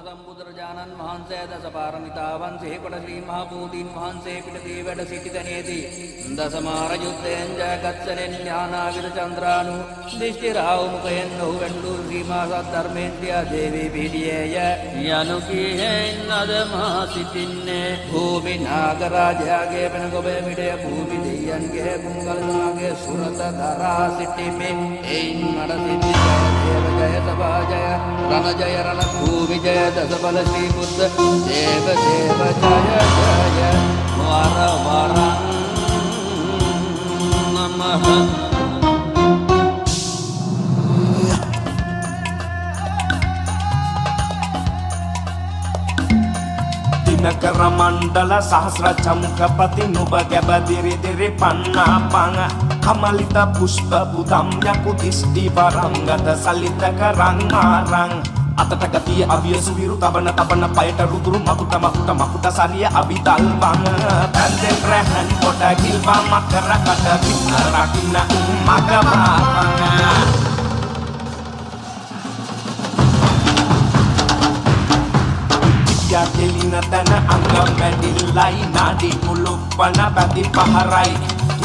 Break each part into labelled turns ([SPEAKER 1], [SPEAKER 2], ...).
[SPEAKER 1] සම්බුදුරජාණන් වහන්සේ දසපාරමිතාවන් සේකොට ශ්‍රී මහ බෝධීන් වහන්සේ පිටදී වැඩ සිටිතනේදී දසමාර යුද්ධයෙන් ජයගත්සනෙන් ඥානාවිද චන්ද්‍රානු දිෂ්ටි රාහු මුඛයෙන් ඔහු වැළඳු ශ්‍රී මහා සද්ධර්මයෙන් ක්‍රියා දේවී පිහිටියේය යනු කීහෙන් අද මා සිටින්නේ භූමි නාගරාජයාගේ වෙන ගොබේ මිටය භූමි දෙයයන්ගේ පුංගලනාගේ සුරත දරා සිටිමේ එයින් මඩ සිටි දේව ජය සභා ජය රණ ජය රණ භූමි ජය දසබල ශ්‍රී බුද්ධ දේව දේව ජය ජය වර වරං නමః
[SPEAKER 2] දිනකර මණ්ඩල සහස්‍ර චමුකපති නුබ ගැබදිරි දිරි පන්නා පං කමලිත පුෂ්ප බුදම් යකු දිෂ්ටි වරංගත සලිතක රංගාරං අතට ගතිය අවිය සුවිරු තබන පයට රුදුරු මකුට සරිය අවිදල් වං පැන්දෙන් රැහන් කොට ගිල්වා මකර කට පින්න රකින්න මගමාපං කෙලින තැන අංගම් වැඩිල්ලයි නාඩි මුළුප්පන බැති පහරයි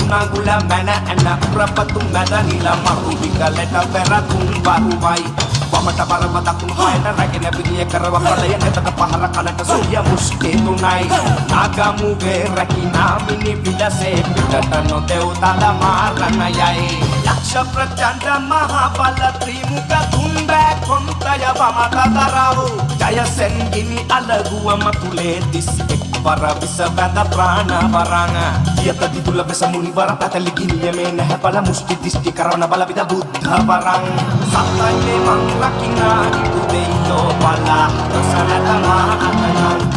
[SPEAKER 2] තුනගුල මැන ඇන ප්‍රපතු මැද නිල මරු විකලට පෙරතුන් වරුවයි වමට බරව දකුණු පායට රැගෙන පිළිය කරව පලය නැතට පහර කලට සූර්ය මුෂ්ටි තුනයි නාගමුගේ රැකිනා මිනි විලසේ පිටට නොදෙව් තල මාරණයයි යක්ෂ ප්‍රචණ්ඩ මහා බල ත්‍රිමුඛ තුන්බෑ කොන්තය වමත දරව් ජයසෙන් ගිනි අලගුවම තුලේ 31 වර විස බඳ ප්‍රාණ වරං යත දිතුල බෙස මුනි වර පැතලි ගිනිය මේ නැහැ බල මුෂ්ටි දිෂ්ටි කරවන බල විද බුද්ධ වරං සත්‍යයේ මං රකින්නා උදේයෝ බල දසනත මහතනං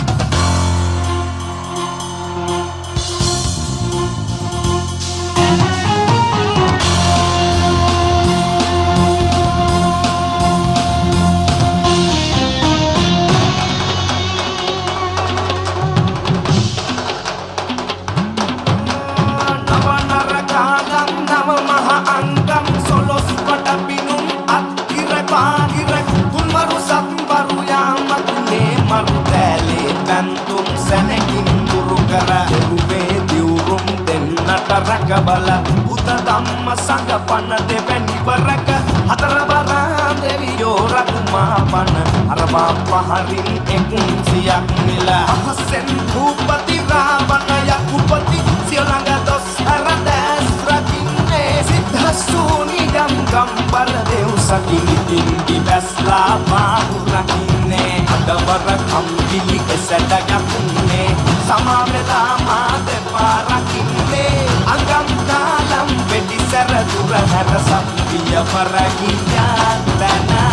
[SPEAKER 2] රකබල උත ධම්ම සංග පන්න දෙවැනි වරක හතර වරන් දෙවියෝ රතුමා පන්න අරවා පහරින් එකුන් සියක් නිල අහසෙන් භූපති රාවණ යකුපති සියලඟ දොස් හරදැස් රකින්නේ සිද්ධසූනි ගම් බල දෙව් සකිලින් දිවස්ලා පාහු රකින්නේ අදවර කම්පිලි එසට යකුන්නේ සමාවෙලා මා දෙපා රකින්නේ අංගම් තාලම් වෙඩි සැර දුර හැර සම්පිය පරගියා තන